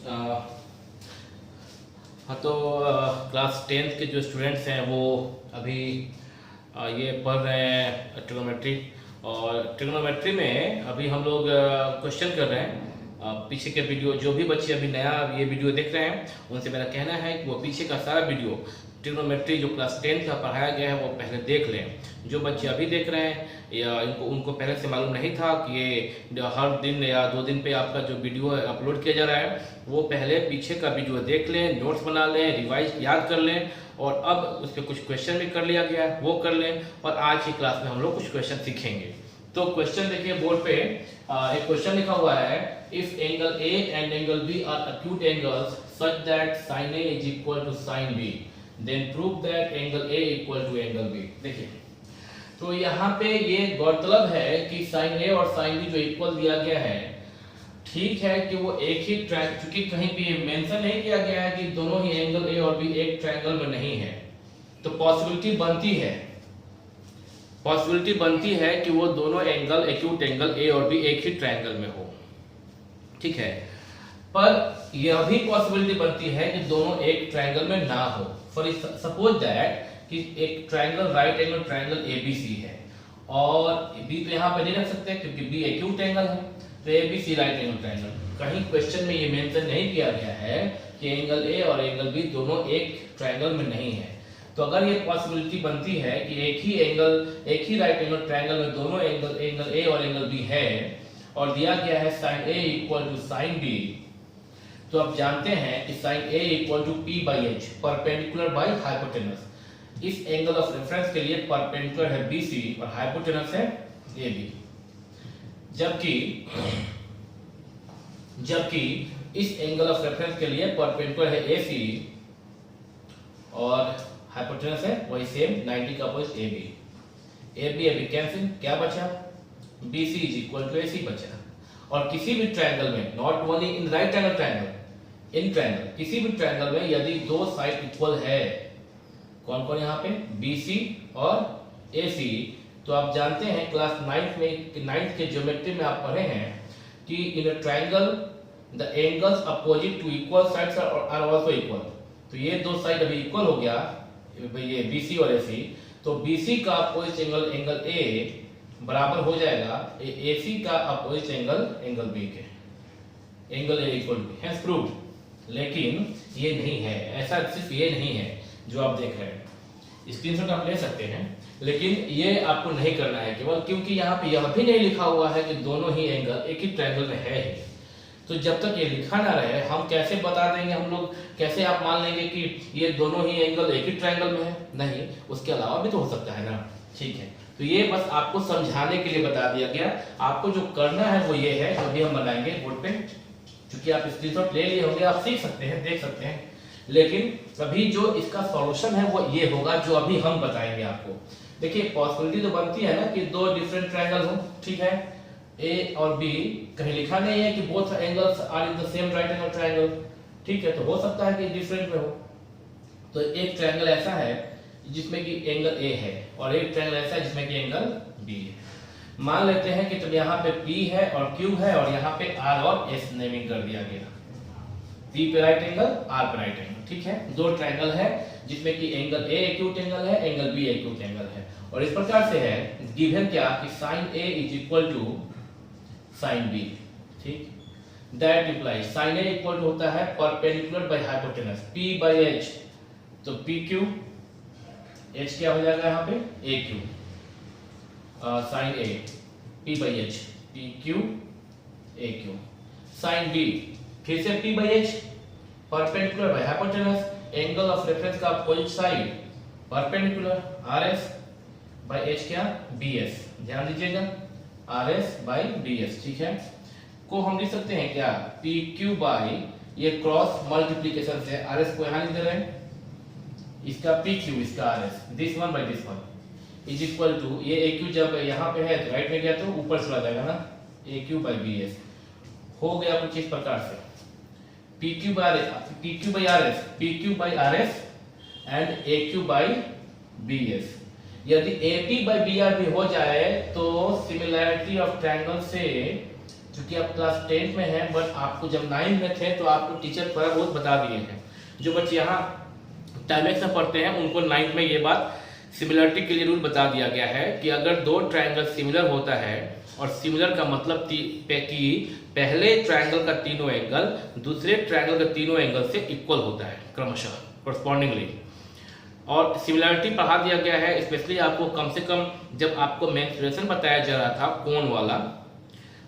हाँ तो class 10th के जो स्टूडेंट्स हैं वो अभी ये पढ़ रहे हैं ट्रिग्नोमेट्री। और ट्रिग्नोमेट्री में अभी हम लोग क्वेश्चन कर रहे हैं। पीछे के वीडियो जो भी बच्चे अभी नया ये वीडियो देख रहे हैं उनसे मेरा कहना है कि वो पीछे का सारा वीडियो ट्रिग्नोमेट्री जो क्लास 10th का पढ़ाया गया है वो पहले देख लें। जो बच्चे अभी देख रहे हैं या उनको पहले से मालूम नहीं था कि ये हर दिन या 2 दिन पे आपका जो वीडियो अपलोड किया जा रहा है, वो पहले पीछे का वीडियो देख लें, नोट्स बना लें, रिवाइज याद कर लें और अब उस पर कुछ क्वेश्चन भी कर लिया गया है वो कर लें। और आज की क्लास में हम लोग कुछ क्वेश्चन सीखेंगे। तो क्वेश्चन देखिए बोर्ड पे एक क्वेश्चन लिखा हुआ है, if angle A and angle B are acute angles such that sine A is equal to sine B, then prove that angle A equal to angle B. देखिए तो यहाँ पे ये गौरतलब है कि साइन ए और साइन बी जो इक्वल दिया गया है, ठीक है कि वो एक ही ट्रायंगल, चूंकि कहीं भी मेंशन नहीं किया गया है कि दोनों ही एंगल ए और बी एक ट्रायंगल में नहीं है, तो पॉसिबिलिटी बनती है कि वो दोनों एंगल एक्यूट एंगल ए और बी एक ही ट्रायंगल में हो, ठीक है। पर यह भी पॉसिबिलिटी बनती है कि दोनों एक ट्रायंगल में ना हो। फॉर सपोज दैट कि एक triangle right angle triangle ABC है और बी तो यहाँ पे नहीं रख सकते क्योंकि बी एक्यूट एंगल है, तो एबीसी राइट एंगल ट्रायंगल। कहीं क्वेश्चन में ये मेंशन नहीं किया गया है कि एंगल ए और एंगल बी दोनों एक ट्रायंगल में नहीं है। तो अगर ये पॉसिबिलिटी बनती है कि एक ही राइट एंगल ट्रायंगल में दोनों एंगल ए और एंगल बी है और दिया गया है sine A equal to sine B, तो आप जानते हैं कि sine A equal to P by H, perpendicular by hypotenuse. इस एंगल ऑफ रेफरेंस के लिए परपेंडिकुलर है BC और हाइपोटेनस है AB। जबकि इस एंगल ऑफ रेफरेंस के लिए परपेंडिकुलर है AC और हाइपोटेनस है वही सेम 90 का अपोजिट AB कैंसिल, क्या बचा? BC is equal to AC बचा। और किसी भी ट्रायंगल में, not only in right angle triangle, in triangle किसी भी ट्रायंगल में यदि दो साइड इक्वल है, कौन कौन यहाँ पे BC और AC, तो आप जानते हैं क्लास 9th के ज्योमेट्री में आप पढ़े हैं कि in a triangle the angles opposite to equal sides are also equal. तो ये दो साइड अभी इक्वल हो गया, ये BC और AC, तो BC का अपोजिट एंगल A बराबर हो जाएगा AC का अपोजिट एंगल B के, angle A equal to, hence proved. लेकिन ये नहीं है, ऐसा सिर्फ ये नहीं है जो आप देख रहे हैं, स्क्रीनशॉट आप ले सकते हैं, लेकिन ये आपको नहीं करना है केवल, क्योंकि यहाँ पे यह भी नहीं लिखा हुआ है कि दोनों ही एंगल एक ही ट्रायंगल में है। तो जब तक ये लिखा ना रहे हम कैसे बता देंगे, हम लोग कैसे आप मान लेंगे कि ये दोनों ही एंगल एक ही ट्रायंगल में है? नहीं, उसके अलावा भी तो हो सकता है ना, ठीक है। तो ये बस आपको समझाने के लिए बता दिया गया। आपको जो करना है वो ये है, जो भी हम बनाएंगे बोर्ड पे, क्योंकि आप स्क्रीनशॉट ले लिए होंगे, आप सीख सकते हैं, देख सकते हैं, लेकिन अभी जो इसका सॉल्यूशन है वो ये होगा जो अभी हम बताएंगे आपको। देखिए पॉसिबिलिटी तो बनती है ना कि दो डिफरेंट ट्रायंगल हो, ठीक है, ए और बी, कहीं लिखा नहीं है कि both angles are in the same right angle triangle, ठीक है, तो हो सकता है कि डिफरेंट में हो। तो एक ट्रायंगल ऐसा है जिसमें कि एंगल ए है और एक ट्रायंगल ऐसा है जिसमें कि एंगल बी है। मान लेते हैं कि तो यहाँ पे P है और Q है और यहाँ पे R और S नेमिंग कर दिया गया, P पे राइट एंगल, R पे राइट एंगल, ठीक है। दो ट्रायंगल है जिसमें कि एंगल A एक्यूट एंगल है, एंगल B एक्यूट एंगल है, और इस प्रकार से है गिवन क्या कि sin A is equal to sin B, ठीक। That implies sin A equal to होता है perpendicular by hypotenuse P by H, तो PQ, H क्या हो जाएगा यहाँ पे AQ, sin A P by H, PQ AQ, sin B फिर से P by H, perpendicular by hypotenuse, angle of reference का opposite side perpendicular, RS by H क्या BS, ध्यान दीजिएगा RS बाय BS, ठीक है। को हम लिख सकते हैं क्या PQ बाय, ये क्रॉस मल्टीप्लिकेशन से RS को यहाँ लिख दे रहे हैं, इसका PQ इसका RS, this one by this one is equal to, ये AQ जब यहाँ पे है तो राइट में गया तो ऊपर चला जाएगा ना, AQ बाय BS हो गया कुछ इस प्रकार से, PQ by RS, PQ by RS and AQ by BS। यदि AP by BR भी हो जाए तो सिमिलैरिटी ऑफ ट्रायंगल से क्योंकि आप क्लास 10 में हैं, बट आपको जब 9 में थे तो आपको टीचर थोड़ा बहुत बता दिए हैं। जो बच्चे यहाँ टाइमेक्स में पढ़ते हैं उनको 9 में ये बात सिमिलरिटी के लिए रूल बता दिया गया है कि अगर दो ट्रायंगल सिमिलर होता है, और सिमिलर का मतलब कि पहले ट्रायंगल का तीनों एंगल दूसरे ट्रायंगल के तीनों एंगल से इक्वल होता है क्रमशः कोरस्पॉन्डिंगली। और सिमिलरिटी पढ़ा दिया गया है स्पेशली आपको, कम से कम जब आपको मेंसुरेशन बताया जा रहा था कोण वाला,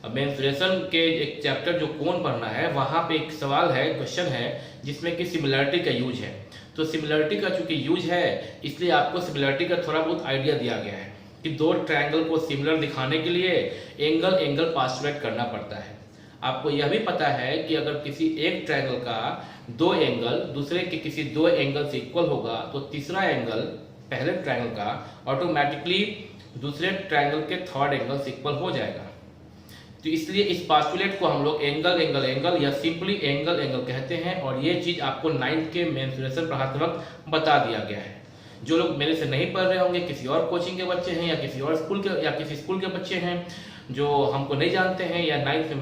मेंसुरेशन के एक चैप्टर जो कोण पढ़ना है वहाँ पे एक सवाल है, क्वेश्चन है जिसमें कि सिमिलरिटी का यूज है। तो सिमिलरिटी का चूंकि यूज है इसलिए आपको सिमिलरिटी का थोड़ा बहुत आइडिया दिया गया है कि दो ट्रायंगल को सिमिलर दिखाने के लिए एंगल एंगल पास्टुलेट करना पड़ता है। आपको यह भी पता है कि अगर किसी एक ट्रायंगल का दो एंगल दूसरे के किसी दो एंगल से इक्वल होगा तो तीसरा एंगल पहले ट्रायंगल का ऑटोमेटिकली दूसरे ट्रायंगल के थर्ड एंगल से इक्वल हो जाएगा। तो इसलिए इस पास्टुलेट को हम लोग एंगल एंगल एंगल या सिंपली एंगल एंगल कहते हैं, और ये चीज आपको 9th के मेंसुरेशन पढ़ाते वक्त बता दिया गया है। जो लोग मेरे से नहीं पढ़ रहे होंगे, किसी और कोचिंग के बच्चे हैं या किसी और स्कूल के या किसी स्कूल के बच्चे हैं जो हमको नहीं जानते हैं या 9th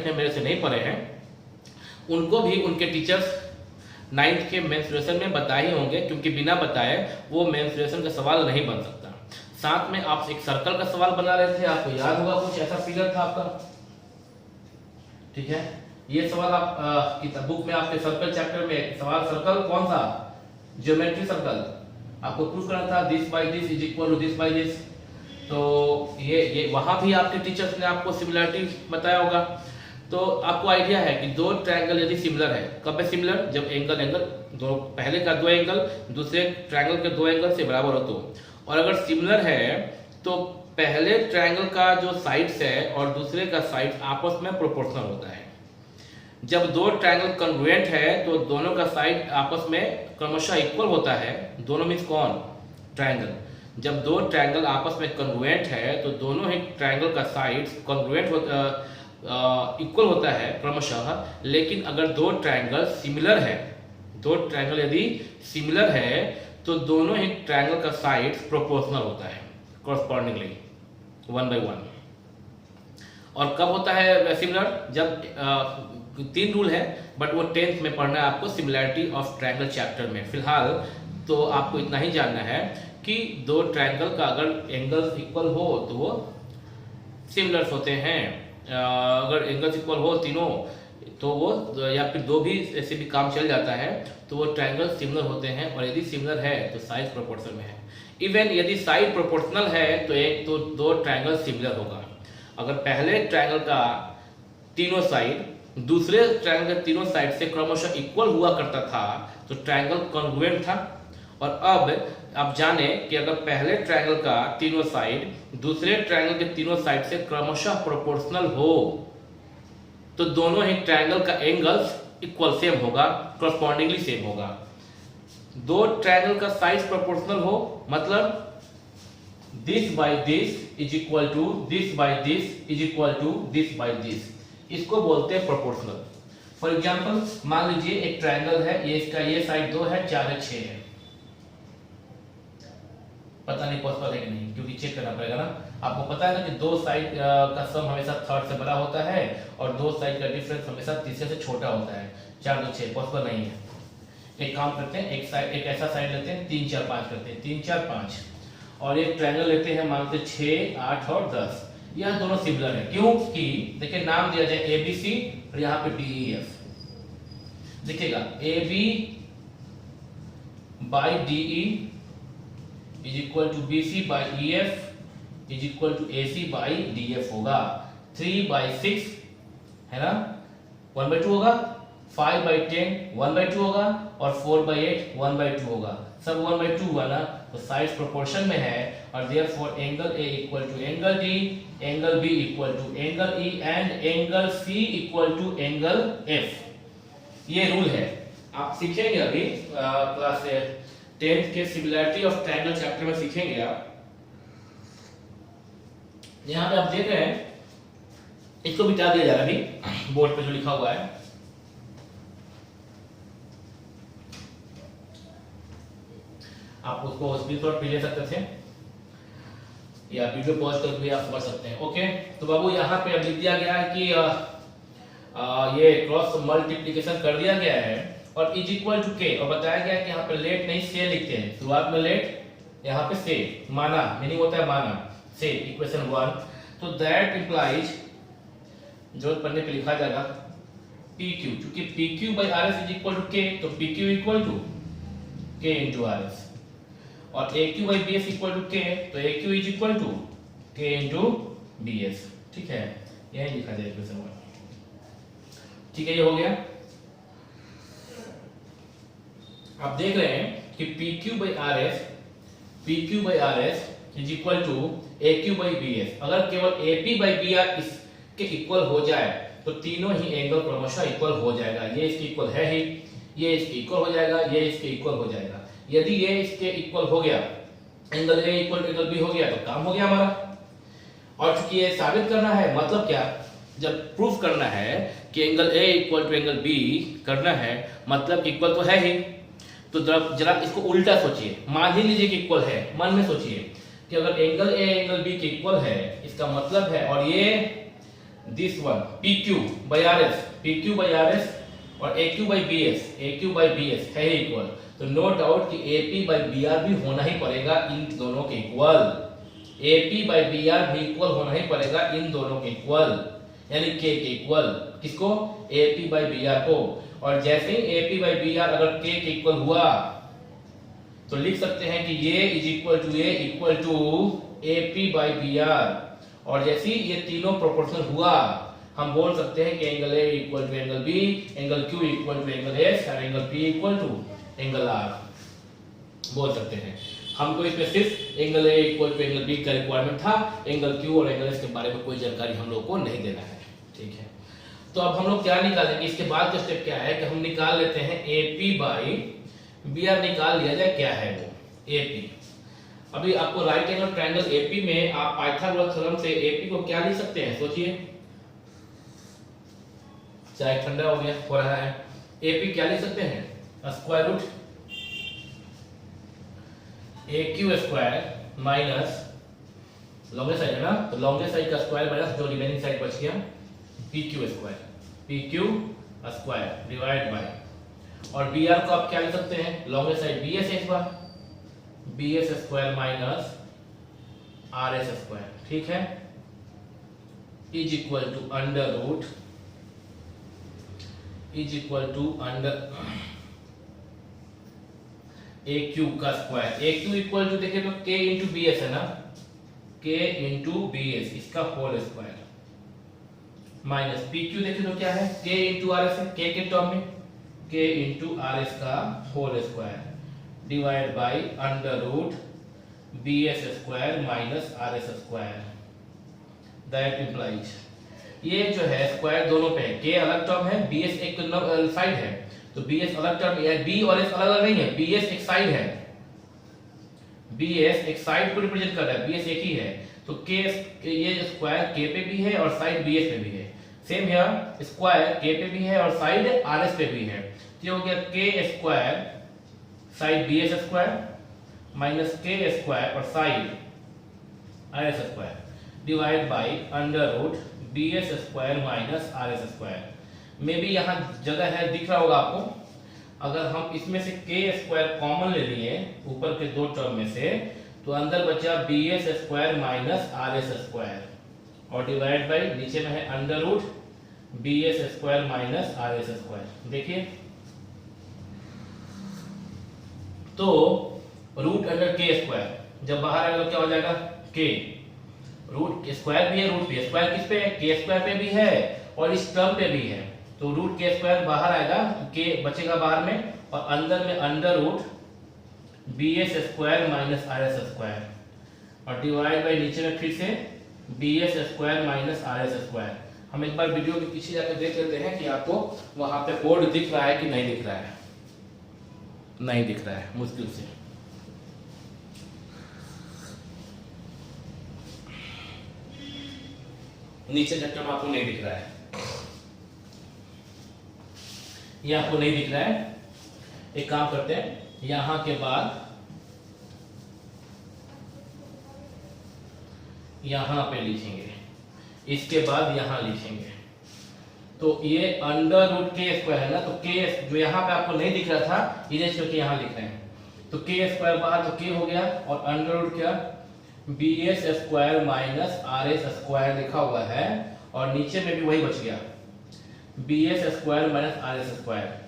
में मेरे से नहीं पढ़े हैं, उनको भी उनके टीचर्स 9th के मेंसुरेशन में बताए होंगे, क्योंकि बिना बताए वो मेंसुरेशन का सवाल नहीं बन सकता। साथ में आप एक सर्कल का सवाल बना रहे थे, आपको याद होगा कुछ ऐसा फिगर था आपका, ठीक है। ये सवाल आप किताब बुक में आपके सर्कल चैप्टर में सवाल, सर्कल कौन सा, ज्योमेट्री सर्कल, आपको प्रूव करना था this by this is equal to this by this. तो ये वहां भी आपके टीचर्स ने आपको सिमिलरिटी बताया होगा। तो आपको आइडिया है कि दो ट्रायंगल यदि सिमिलर है, कब है सिमिलर, जब एंगल एंगल दो पहले का दो एंगल दूसरे ट्रायंगल के दो एंगल से बराबर हो तो। और अगर सिमिलर है तो पहले ट्रायंगल का जो साइड्स है और दूसरे का साइड आपस में प्रोपोर्शनल होता है। जब दो ट्रायंगल कॉन्ग्रुएंट है तो दोनों का साइड आपस में क्रमशः इक्वल होता है। दोनों मींस कौन, ट्रायंगल। जब दो ट्रायंगल आपस में कॉन्ग्रुएंट है तो दोनों ही ट्रायंगल का साइड कॉन्ग्रुएंट इक्वल होता है क्रमशः। लेकिन अगर दो ट्रायंगल सिमिलर है, दो ट्रायंगल यदि सिमिलर है तो दोनों ही ट्रायंगल का साइड प्रोपोर्शनल होता है कॉरस्पॉन्डिंगली 1/1। और कब होता है सिमिलर, जब 3 रूल है बट वो 10th में पढ़ना है आपको सिमिलरिटी ऑफ ट्रायंगल चैप्टर में। फिलहाल तो आपको इतना ही जानना है कि दो ट्रायंगल का अगर एंगल्स इक्वल हो तो वो सिमिलर्स होते हैं। अगर एंगल्स इक्वल हो तीनों तो वो, या फिर दो भी ऐसे भी काम चल जाता है तो वो ट्रायंगल सिमिलर होते हैं। और यदि सिमिलर है तो साइज प्रोपोर्शनल में है। इवन यदि साइड प्रोपोर्शनल है तो दो ट्रायंगल सिमिलर होगा। अगर पहले ट्रायंगल का तीनों साइड दूसरे ट्रायंगल के तीनों साइड से क्रमशः इक्वल हुआ करता था तो ट्रायंगल कॉन्ग्रुएंट था। और अब आप जाने कि अगर पहले ट्रायंगल का तीनों साइड दूसरे ट्रायंगल के तीनों साइड से क्रमशः प्रोपोर्शनल हो तो दोनों ही ट्रायंगल का एंगल्स इक्वल सेम होगा, कॉरस्पॉन्डिंगली सेम होगा। दो ट्रायंगल का साइज प्रोपोर्शनल हो मतलब this by this is equal to this by this is equal to this by this, इसको बोलते हैं प्रोपोर्शनल। फॉर एग्जांपल मान लीजिए एक ट्रायंगल है, ये इसका ये साइड 2 है, 4 है, 6 है। पता नहीं पॉसिबल है कि नहीं, क्योंकि चेक करना पड़ेगा ना। आपको पता है ना कि दो साइड का सम हमेशा थर्ड से बड़ा होता है और दो साइड का डिफरेंस हमेशा तीसरे से छोटा होता है। 4 2 6 पॉसिबल नहीं है। एक काम करते हैं, एक ऐसा साइड लेते हैं 3 4 5 करते हैं, 3 4 5, और एक ट्रायंगल लेते हैं मानते 6 8 और 10। यह दोनों सिमिलर है क्योंकि देखिए नाम दिया जाए ABC और यहाँ पे DEF। देखिएगा AB by DE is equal to BC by EF is equal to AC by DF होगा। 3/6 है ना, 1/2 होगा, 5/10 1/2 होगा और 4/8 1/2 होगा। सब 1/2 हुआ ना, तो साइड्स प्रोपोर्शन में है और therefore angle A equal to angle D, angle B equal to angle E and angle C equal to angle F। ये रूल है, आप सीखेंगे अभी क्लास 10th के सिमिलरिटी ऑफ ट्रायंगल चैप्टर में सीखेंगे आप। यहां पे आप देख रहे हैं, इसको मिटा दिया जा रहा है अभी बोर्ड पे जो लिखा हुआ है। आप उसको स्क्रीनशॉट भी ले सकते थे। या वीडियो पॉज करके भी आप समझ सकते हैं। ओके, तो बाबू यहाँ पे अब लिख दिया गया है कि ये क्रॉस मल्टीप्लिकेशन कर दिया गया है और इज इक्वल टू के, और बताया गया है कि यहाँ पे लेट नहीं से लिखते हैं, शुरुआत में लेट, यहाँ पे से, माना मीनिंग होता है माना, से इक्वेशन 1। तो दैट इंप्लाइज, जो पढ़ने पे लिखा जाएगा पी क्यू, क्योंकि P Q by R S is equal to K, तो P Q equal to K into R S, और A Q by B S equal to K, तो A Q is equal to K into B S. ठीक है, यही लिखा जाए equation 1। ठीक है, ये हो गया। आप देख रहे हैं कि P Q by R S, P Q by R S is equal to A Q by B S. अगर केवल A P by B R इसके इक्वल हो जाए तो तीनों ही एंगल क्रमशः इक्वल हो जाएगा। ये इसके इक्वल है ही, ये इसके इक्वल हो जाएगा, ये इसके इक्वल हो जाएगा। यदि ये इसके इक्वल हो गया, angle A equal to angle B हो गया, तो काम हो गया हमारा। और चूंकि ये साबित करना है, मतलब क्या, जब प्रूफ करना है कि angle A equal to angle B करना है, मतलब इक्वल तो है ही। तो जरा इसको उल्टा सोचिए, मान ही लीजिए कि इक्वल है, मन में सोचिए कि अगर एंगल ए एंगल बी के इक्वल है, इसका मतलब है, और ये this one P Q by R S, P Q by R S और A Q by B S, A Q by B S है ही इक्वल, तो नो डाउट कि A P by B R भी होना ही पड़ेगा इन दोनों के equal. A P by B R भी इक्वल होना ही पड़ेगा इन दोनों के इक्वल, यानी के इक्वल, किसको, A P by B R को। और जैसे ही A P by B R अगर के इक्वल हुआ तो लिख सकते हैं कि ये is equal to A equal to A P by B R, और जैसे ही ये तीनों प्रोपोर्शनल हुआ, हम बोल सकते हैं कि angle A equal to angle B, angle Q equal to angle S और angle P equal to angle R बोल सकते हैं। हमको इसमें सिर्फ angle A equal to angle B का रिक्वायरमेंट था, एंगल क्यू और एंगल एस के बारे में कोई जानकारी हम लोग को नहीं देना है। ठीक है, तो अब हम लोग क्या निकालेंगे, इसके बाद का स्टेप क्या है कि हम निकाल लेते हैं A P by B R, निकाल लिया जाए क्या है वो ए पी। अभी आपको राइट एंगल ट्रायंगल एपी में आप पाइथागोरस थ्योरम से एपी को क्या लिख सकते हैं, सोचिए। चाय ठंडा हो गया, हो रहा है, एपी क्या लिख सकते हैं, square root A Q square minus longest side है ना, तो लॉन्गेस्ट साइड का स्क्वायर माइनस जो रिमेनिंग साइड बच गया P Q square, P Q square divide by, और बी आर को आप क्या लिख सकते हैं, लॉन्गेस्ट साइड बी एस एक बार, B S square minus R S square. ठीक है, is equal to under root, is equal to under A Q का square, A Q equal to देखें तो के इंटू बी एस है ना, K into B S इसका whole square, minus P Q देखें तो क्या है, के इंटू आर एस है, के टर्म में के इंटू आर एस का whole square divide by under root B S square minus R S square. That implies, ये जो है स्क्वायर दोनों पे है, के अलग टर्म है, बी एस एक साइड है, तो बी एस अलग टर्म है, बी और एस अलग अलग नहीं है, बी एस एक साइड है, बी एस एक साइड को रिप्रेजेंट कर रहा है, बी एस एक ही है, तो के ये स्क्वायर के पे भी है और साइड बी एस पे भी है। सेम हियर स्क्वायर के पे भी है और साइड आर एस पे भी है, तो ये हो गया K square side B S square minus K square और side R S square divide by under root B S square minus R S square. में भी यहाँ जगह है, दिख रहा होगा आपको, अगर हम इसमें से के स्क्वायर कॉमन ले लिए ऊपर के दो टर्म में से, तो अंदर बचा B S square minus R S square और डिवाइड बाई नीचे में है under root B S square minus R S square. देखिए, तो रूट अंडर के स्क्वायर जब बाहर आएगा तो क्या हो जाएगा, के रूट स्क्वायर भी है, रूट भी है, स्क्वायर किस पे है, के स्क्वायर पे भी है और इस टर्म पे भी है, तो रूट के स्क्वायर बाहर आएगा, के बचेगा बाहर में, और अंदर में under root B S square minus R S square और डिवाइड बाई नीचे में फिर से B S square minus R S square. हम एक बार वीडियो के पीछे जाकर देख लेते हैं कि आपको वहां पे कोड दिख रहा है कि नहीं दिख रहा है। नहीं दिख रहा है मुश्किल से, नीचे चैप्टर में आपको नहीं दिख रहा है, ये आपको नहीं दिख रहा है। एक काम करते हैं, यहां के बाद यहाँ पे लिखेंगे, इसके बाद यहाँ लिखेंगे। तो ये अंडर रूट के स्क्वायर है ना, तो के जो यहाँ पे आपको नहीं दिख रहा था इधर से के यहाँ लिख रहे हैं, तो के स्क्वायर बाहर तो के हो गया, और अंडर रूट क्या B S square minus R S square लिखा हुआ है, और नीचे में भी वही बच गया B S square minus R S square.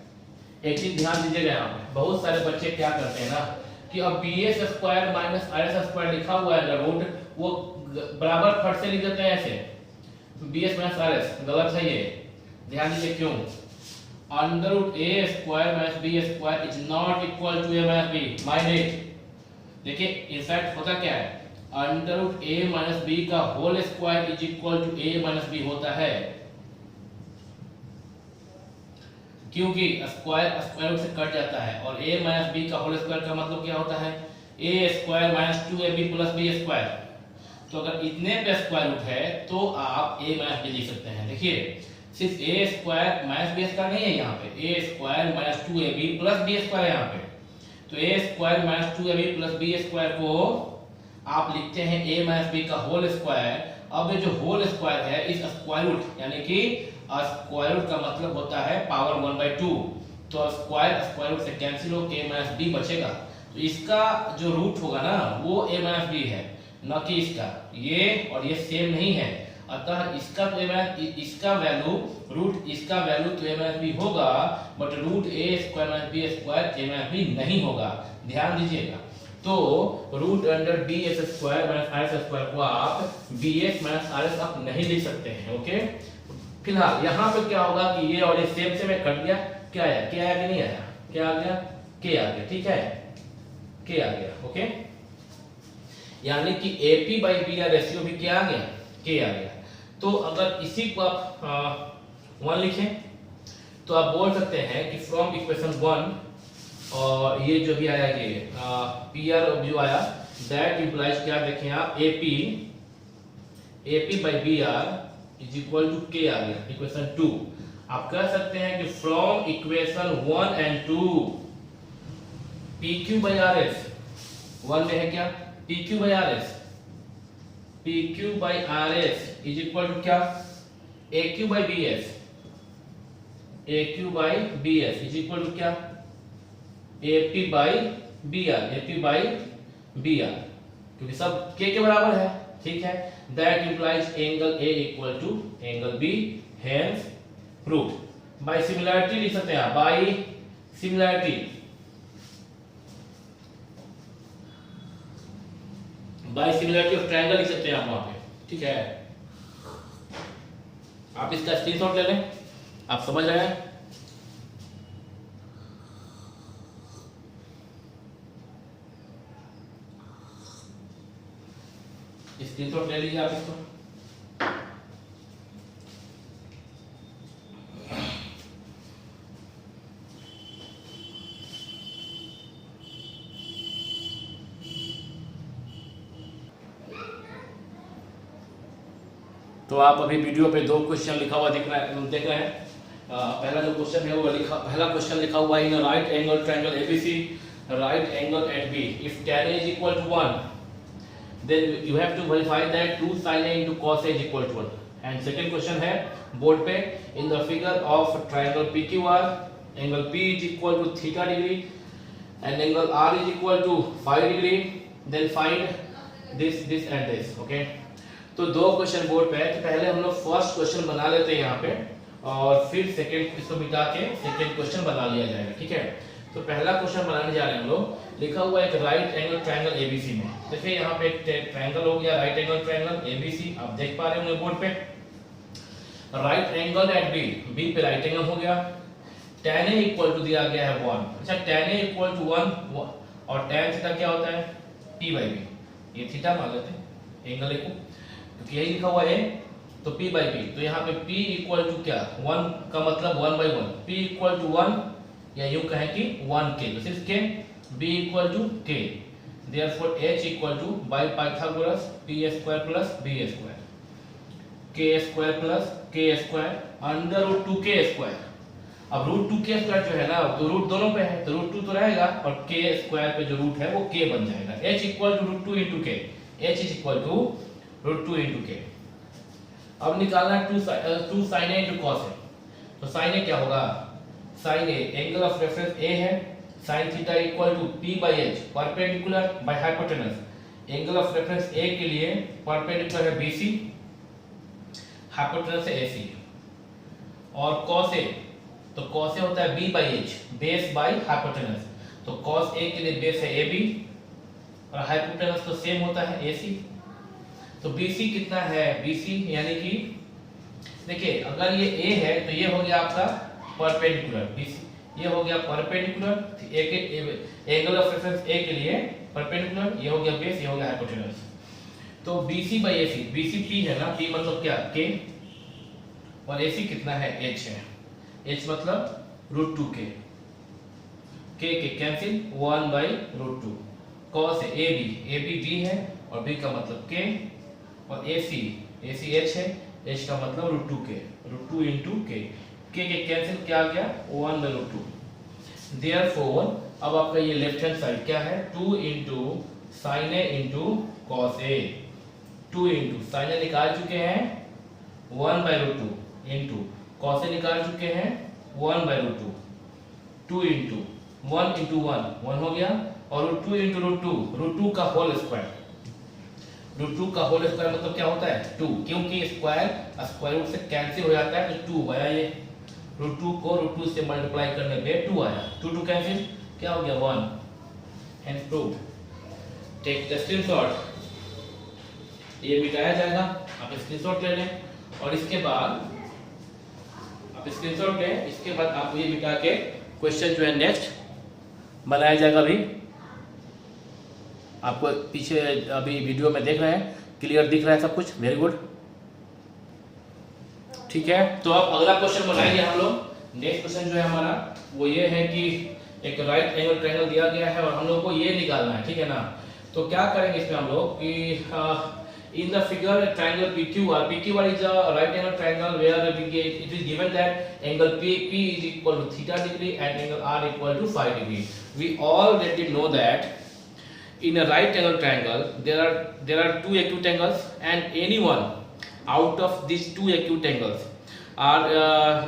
एक चीज ध्यान दीजिएगा, यहाँ पे बहुत सारे बच्चे क्या करते हैं ना कि अब B S square minus R S square लिखा हुआ है रूट, वो बराबर फट से लिख देते हैं ऐसे B S minus R S, गलत है ये, ध्यान दीजिए क्यों। Under root A square minus B square is not equal to A minus B, mind it. देखिए इनफैक्ट होता क्या है, under root A minus B का whole square is equal to A minus B होता है, क्योंकि स्क्वायर स्क्वायर रूट से cut जाता है, और a माइनस बी का होल स्क्वायर का मतलब क्या होता है a square minus 2ab plus B square. तो अगर इतने पे स्क्वायर रूट है तो आप a माइनस बी लिख सकते हैं। देखिए सिर्फ a square minus B square नहीं है, यहाँ पे a square minus 2ab plus B square यहाँ पे, तो a square minus 2ab plus B square को आप लिखते हैं a माइनस बी का होल स्क्वायर। अब ये जो होल स्क्वायर है इस स्क्वायर रूट यानी कि स्क्वायर रूट का मतलब होता है पावर 1/2, तो स्क्वायर स्क्वायर रूट से कैंसिल हो के माइनस बी बचेगा, तो इसका जो रूट होगा ना वो a माइनस बी है, न कि इसका, ये और ये सेम नहीं है, अतः इसका तो इसका वैल्यू रूट इसका वैल्यू तो a माइनस बी होगा, but root a square minus B square a minus B नहीं होगा, ध्यान दीजिएगा। तो root under B S square minus R S square को आप B S minus R S आप नहीं लिख सकते हैं, ओके। फिलहाल यहाँ पे क्या होगा कि ये और ये सेम से में कट गया, क्या आया के आया कि नहीं आया, क्या आ गया के आ गया, ठीक है के आ गया, ओके। यानी कि AP बाई बी का रेशियो भी क्या आ गया के आ गया। तो अगर इसी को आप 1 लिखें तो आप बोल सकते हैं कि फ्रॉम इक्वेशन 1, और ये जो भी आया ये पी आर जो आया दैट इंप्लाइज क्या देखें आप AP by B R is equal to K आ गया इक्वेशन 2। आप कह सकते हैं कि from equation 1 and 2 PQ by R S, 1 में है क्या PQ by R S, PQ by R S is equal to क्या AQ by B S, AQ by B S is equal to क्या AP by B R, AP by B R, क्योंकि सब के बराबर है, ठीक है। That implies angle A equal to angle B, hence proof. By similarity लिख सकते हैं आप, by similarity, by similarity of triangle लिख सकते हैं आप वहां पे, ठीक है। आप इसका स्क्रीनशॉट ले लें, आप समझ रहे हैं। स्क्रीनशॉट ले लीजिए आप इसको। तो आप अभी वीडियो पे 2 क्वेश्चन लिखा हुआ देख रहे हैं। पहला जो क्वेश्चन है वो पहला क्वेश्चन लिखा हुआ है in right angle triangle ABC, right angle at B, if tan A is equal to 1 then you have to verify that 2 sin A into cos A is equal to 1। and second question है board पे, in the figure of triangle PQR angle P is equal to theta degree and angle R is equal to 5 degree, then find this and this, okay। तो 2 question board पे है, तो पहले हम लोग first question बना लेते हैं यहाँ पे, और फिर सेकंड इसको मिटा के सेकंड क्वेश्चन बना लिया जाएगा, ठीक है। तो पहला क्वेश्चन बनाने जा रहे हैं हम लोग, लिखा हुआ है एक राइट एंगल ट्रायंगल ABC में। देखिए यहाँ पे एक ट्रायंगल हो गया, राइट एंगल ट्रायंगल ABC, आप देख पा रहे होंगे बोर्ड पे। राइट एंगल एट B पे राइट एंगल हो गया, tan A इक्वल टू दिया गया है 1। अच्छा tan A इक्वल टू 1 और tan थीटा क्या होता है P बाई B, ये थीटा मान लेते हैं एंगल A को, क्योंकि यही लिखा हुआ है तो P बाई B। तो यहाँ पे P इक्वल टू क्या 1 का मतलब 1/1, P इक्वल टू 1 या यूं कहें कि 1k, तो सिर्फ k, B equal to k, therefore H equal to by Pythagoras P square plus B square, K square plus K square under root 2k square. अब रूट 2k स्क्वायर जो है ना, तो रूट दोनों पे है तो रूट 2 तो रहेगा, और k स्क्वायर पे जो रूट है वो k बन जाएगा। H equal to root 2 into k, H is equal to √2 into K. अब निकालना है 2 sin A into cos A। तो sin A क्या होगा, sin A angle of reference A है, sin theta equal to P by H perpendicular by hypotenuse. Angle of reference A के लिए perpendicular है BC, हाइपोटेनस है AC। और cos A, तो cos A होता है B by H base by hypotenuse. तो cos A के लिए बेस है AB और हाइपोटेनस तो सेम होता है AC। तो BC कितना है, BC यानी कि देखिए अगर ये A है तो ये हो गया आपका परपेंडिकुलर, BC ये हो गया perpendicular angle of reference A के लिए परपेंडिकुलर, ये हो गया बेस, ये हो गया हाइपोटेनस। तो BC by AC, BC P है ना, P मतलब क्या K और AC कितना है H है, H मतलब √2 के, के कैंसिल 1 बाई √2। cos है AB B है और B का मतलब K और AC H है, H का मतलब √2 के, √2 इंटू के कैंसिल क्या आ गया 1 बाई √2। देयरफॉर अब आपका ये लेफ्ट हैंड साइड क्या है 2 into sin A into cos A। 2 into sin A निकाल चुके हैं 1 बाई √2 इंटू cos A निकाल चुके हैं 1 बाई √2। 2 इंटू 1 इंटू 1 हो गया और √2 इंटू √2 का होल स्क्वायर। √2 का होल स्क्वायर मतलब क्या होता है 2, क्योंकि स्क्वायर रूट से कैंसिल हो जाता है तो 2 आया, ये √2 को √2 से मल्टीप्लाई करने पे 2 आया, 2 कैंसिल क्या हो गया 1 and prove. Take the screenshot, ये मिटाया जाएगा, आप स्क्रीनशॉट ले लें और इसके बाद आप स्क्रीनशॉट लें, इसके बाद आप ये मिटा के क्वेश्चन जो है नेक्स्ट बनाया जाएगा। अभी आपको पीछे अभी वीडियो में देख रहे हैं, क्लियर दिख रहा है सब कुछ, वेरी गुड, ठीक है। तो अब अगला क्वेश्चन बनाएंगे हम लोग। नेक्स्ट क्वेश्चन जो है हमारा वो ये है कि एक राइट एंगल ट्रायंगल दिया गया है और हम लोग को ये निकालना है, ठीक है ना। तो क्या करेंगे इसमें हम लोग कि in the figure a triangle PQR is a right angle triangle where it is given that angle P is equal to theta degree and angle R equal to 5 degree. We already know that in a right angle triangle there are two acute angles and any one out of these two acute angles are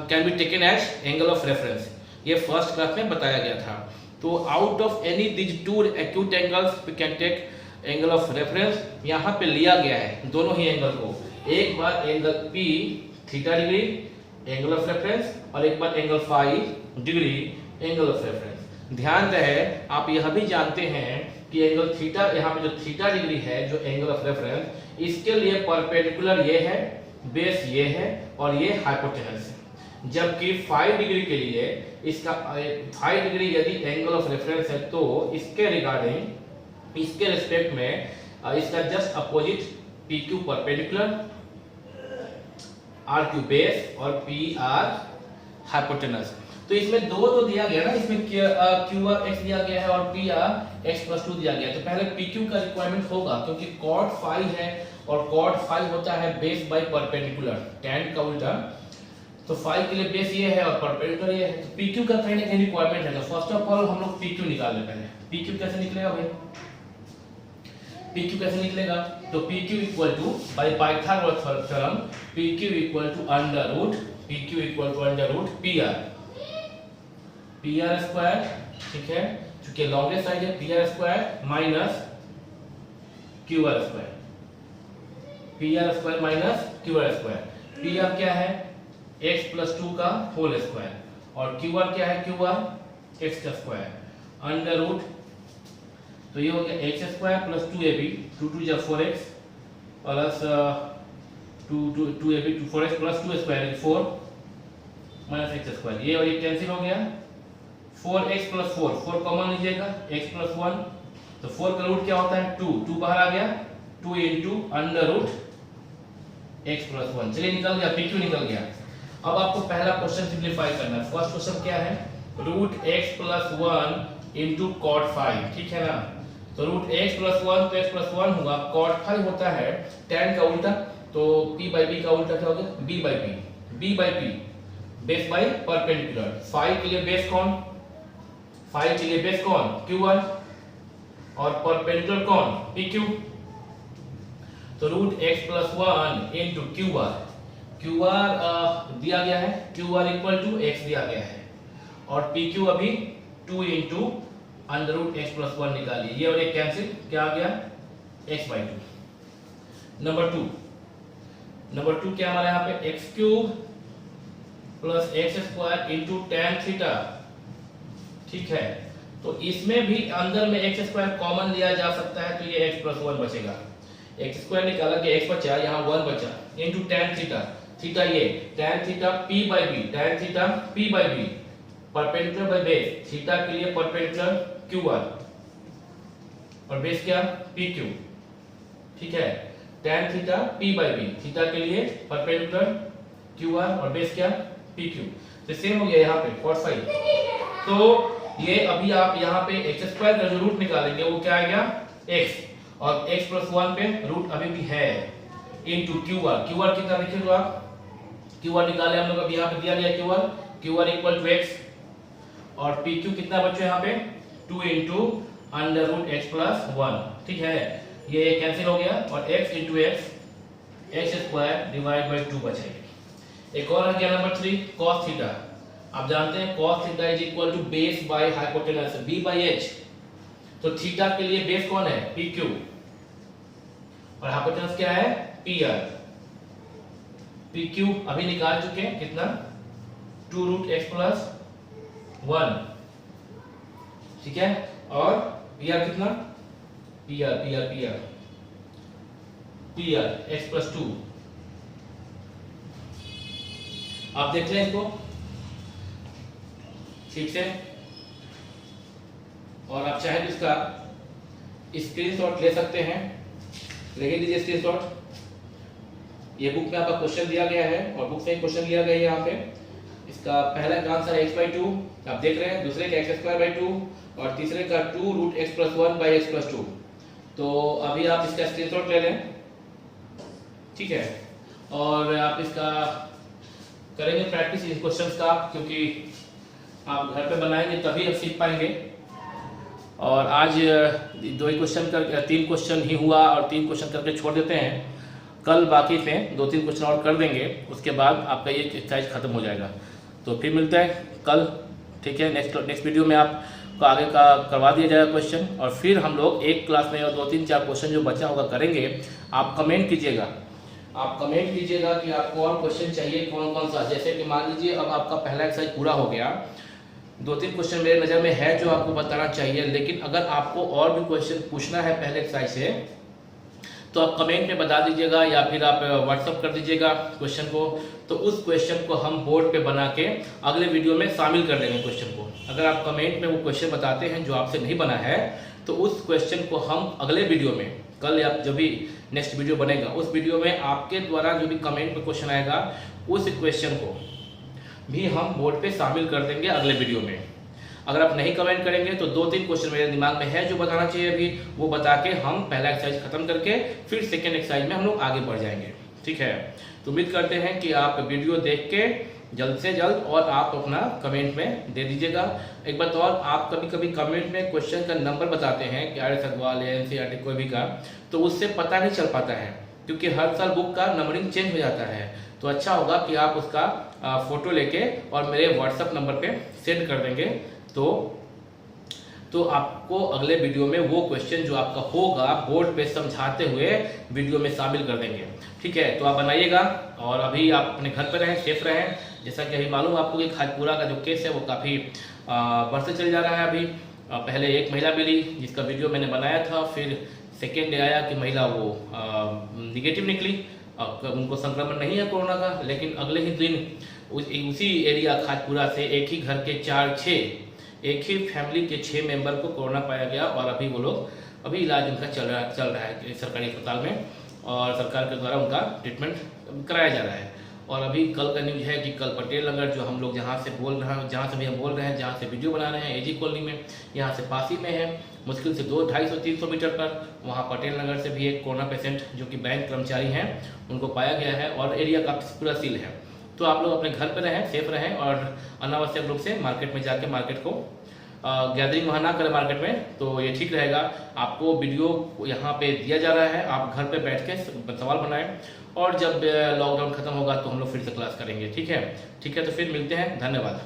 can be taken as angle of reference. ये first class में बताया गया था। तो out of any these two acute angles we can take angle of reference यहाँ पे लिया गया है दोनों ही एंगल को, एक बार angle P theta degree angle of reference और एक बार angle phi degree angle of reference. ध्यान रहे आप यह भी जानते हैं कि एंगल थीटा यहाँ पे जो थीटा डिग्री है जो एंगल ऑफ रेफरेंस इसके लिए परपेंडिकुलर ये है, बेस ये है और ये हाइपोटेनस है। जबकि 5 डिग्री के लिए इसका 5 डिग्री यदि एंगल ऑफ रेफरेंस है तो इसके रिगार्डिंग इसके रिस्पेक्ट में इसका just opposite PQ perpendicular, RQ base और PR हाइपोटेनस। तो इसमें दो तो दिया गया ना, इसमें QR x दिया गया है और PR x+2 दिया गया है। तो पहले PQ का रिक्वायरमेंट होगा क्योंकि कॉट फाई है और कॉट फाई होता है बेस बाय परपेंडिकुलर, tan का उल्टा। तो फाई के लिए बेस ये है और परपेंडिकुलर ये है, तो PQ का कहीं ना कहीं रिक्वायरमेंट है। तो फर्स्ट ऑफ ऑल हम लोग PQ निकाल ले पहले। PQ कैसे निकलेगा भाई, PQ कैसे निकलेगा, तो PQ equal to by Pythagoras theorem PQ equal to under root PR square, ठीक है, चूंकि लॉन्गेस्ट साइड है PR square minus QR square, PR square minus QR square. PR क्या है x+2 का होल स्क्वायर और QR क्या है QR x का स्क्वायर अंडर रूट, तो ये हो गया x स्क्वायर प्लस 2ab 2 जा 4x plus 2ab 4x plus 2 square 4 minus x square, ये और ये कैंसिल हो गया। 4x प्लस 4 कॉमन लीजिएगा, x प्लस 1, तो 4 का रूट क्या होता है 2 बाहर आ गया, 2 into under root x plus 1। चलिए निकल गया, PQ निकल गया। अब आपको पहला क्वेश्चन सिंप्लीफाई करना है। फर्स्ट क्वेश्चन क्या है, root x plus 1 into cot 5, ठीक है ना। तो रूट x प्लस 1 तो x प्लस 1 होगा, कॉट 5 होता है tan का उल्टा, तो p बाई b का उल्टा क्या हो गया b by p base by perpendicular. 5 के लिए बेस कौन, 5 के लिए बेस कौन Q1 और परपेंडिकुलर कौन PQ। तो root X plus 1 into Q R, Q R दिया गया है, Q R equal to X दिया गया है, और पी क्यू अभी 2 into under root X plus 1 निकालिए, ये और एक कैंसिल, क्या आ गया x बाई 2। नंबर टू क्या हमारे यहाँ पे x cube plus x square into tan theta, ठीक है। तो इसमें भी अंदर में एक्स स्क्वायर कॉमन लिया जा सकता है, तो ये x प्लस 1 बचेगा, एक्स स्क्वायर निकाला कि x बचा, यहाँ 1 बचा, इंटू टेन थीटा, थीटा ये tan theta p by B, tan theta p by B, perpendicular by base, थीटा के लिए परपेंडिकुलर क्यू आर और बेस क्या पी क्यू, ठीक है। Tan theta p by B, थीटा के लिए परपेंडिकुलर क्यू आर और बेस क्या पी क्यू, तो सेम हो गया यहाँ पे 45। तो ये अभी आप यहाँ पे एक्स स्क्वायर का जो रूट निकालेंगे वो क्या आएगा x, और x प्लस 1 पे रूट अभी भी है into Q R, Q are कितना लिखे तो आप क्यू आर निकाले हम लोग, अभी यहाँ पे दिया गया Q R equal to x, और पी क्यू कितना बच्चों यहाँ पे 2 into under root X plus 1, ठीक है, ये कैंसिल हो गया, और x into X square divide by 2 बचेगा। एक और है क्या नंबर 3 cos थीटा, आप जानते हैं cos theta is equal to base by hypotenuse b by h, तो थीटा के लिए बेस कौन है पी क्यू और हाइपोटेनस क्या है पी आर, पी क्यू अभी निकाल चुके हैं कितना 2 रूट एक्स प्लस 1, ठीक है, और पी आर कितना P R P R P R P R x plus 2, आप देख लें इसको ठीक से, और आप चाहे तो इसका स्क्रीनशॉट ले सकते हैं, ले लीजिए स्क्रीनशॉट। ये बुक में आपका क्वेश्चन दिया गया है और बुक से ही क्वेश्चन लिया गया है यहाँ पे। इसका पहला का आंसर x बाई 2 आप देख रहे हैं, दूसरे का एक्स स्क्वायर बाई 2 और तीसरे का 2 root X plus 1 by X plus 2। तो अभी आप इसका स्क्रीनशॉट ले लें, ठीक है, और आप इसका करेंगे प्रैक्टिस इस क्वेश्चंस का, क्योंकि आप घर पे बनाएंगे तभी आप सीख पाएंगे। और आज 2 ही क्वेश्चन कर 3 क्वेश्चन ही हुआ और 3 क्वेश्चन करके छोड़ देते हैं, कल बाकी से 2-3 क्वेश्चन और कर देंगे, उसके बाद आपका ये एक्सरसाइज खत्म हो जाएगा। तो फिर मिलते हैं कल, ठीक है, नेक्स्ट वीडियो में आपको आगे का करवा दिया जाएगा क्वेश्चन, और फिर हम लोग एक क्लास में और 2-3-4 क्वेश्चन जो बचा होगा करेंगे। आप कमेंट कीजिएगा, कि आपको और क्वेश्चन चाहिए कौन कौन सा, जैसे कि मान लीजिए अब आपका पहला एक्सरसाइज पूरा हो गया, 2-3 क्वेश्चन मेरे नज़र में है जो आपको बताना चाहिए, लेकिन अगर आपको और भी क्वेश्चन पूछना है पहले एक्सरसाइज से तो आप कमेंट में बता दीजिएगा या फिर आप व्हाट्सअप कर दीजिएगा क्वेश्चन को, तो उस क्वेश्चन को हम बोर्ड पे बना के अगले वीडियो में शामिल कर देंगे क्वेश्चन को। अगर आप कमेंट में वो क्वेश्चन बताते हैं जो आपसे नहीं बना है, तो उस क्वेश्चन को हम अगले वीडियो में, कल या जब भी नेक्स्ट वीडियो बनेगा उस वीडियो में आपके द्वारा जो भी कमेंट में क्वेश्चन आएगा उस क्वेश्चन को भी हम बोर्ड पे शामिल कर देंगे अगले वीडियो में। अगर आप नहीं कमेंट करेंगे तो 2-3 क्वेश्चन मेरे दिमाग में है जो बताना चाहिए अभी, वो बता के हम पहला एक्सरसाइज खत्म करके फिर सेकेंड एक्सरसाइज में हम लोग आगे बढ़ जाएंगे, ठीक है। तो उम्मीद करते हैं कि आप वीडियो देख के जल्द से जल्द और आप अपना कमेंट में दे दीजिएगा। एक बात और, आप कभी कभी कमेंट में क्वेश्चन का नंबर बताते हैं कि आर्य सगवाल या एनसीईआरटी कोई भी का, तो उससे पता नहीं चल पाता है, क्योंकि हर साल बुक का नंबरिंग चेंज हो जाता है। तो अच्छा होगा कि आप उसका फोटो लेके और मेरे व्हाट्सएप नंबर पे सेंड कर देंगे, तो आपको अगले वीडियो में वो क्वेश्चन जो आपका होगा बोर्ड पे समझाते हुए वीडियो में शामिल कर देंगे, ठीक है। तो आप बनाइएगा, और अभी आप अपने घर पे रहें, सेफ रहें। जैसा कि अभी मालूम आपको कि खाजपुरा का जो केस है वो काफ़ी बढ़ते चल जा रहा है। अभी पहले एक महिला मिली जिसका वीडियो मैंने बनाया था, फिर सेकेंड डे आया कि महिला वो निगेटिव निकली, उनको संक्रमण नहीं है कोरोना का, लेकिन अगले ही दिन उसी एरिया खाजपुरा से एक ही घर के एक ही फैमिली के 6 मेंबर को कोरोना पाया गया, और अभी वो लोग अभी इलाज उनका चल रहा है सरकारी अस्पताल में, और सरकार के द्वारा उनका ट्रीटमेंट कराया जा रहा है। और अभी कल का न्यूज़ है कि कल पटेल नगर, जो हम लोग जहाँ से भी हम बोल रहे हैं, जहाँ से वीडियो बना रहे हैं, एजी कॉलोनी में, यहाँ से पास ही में है, मुश्किल से 200-250-300 मीटर पर, वहाँ पटेल नगर से भी एक कोरोना पेशेंट जो कि बैंक कर्मचारी हैं उनको पाया गया है, और एरिया का पूरा सील है। तो आप लोग अपने घर पर रहें, सेफ रहें, और अनावश्यक रूप से मार्केट में जाके मार्केट को गैदरिंग वहाँ ना करें मार्केट में, तो ये ठीक रहेगा। आपको वीडियो यहाँ पे दिया जा रहा है, आप घर पे बैठ के सवाल बनाएं, और जब लॉकडाउन खत्म होगा तो हम लोग फिर से क्लास करेंगे। ठीक है, तो फिर मिलते हैं, धन्यवाद।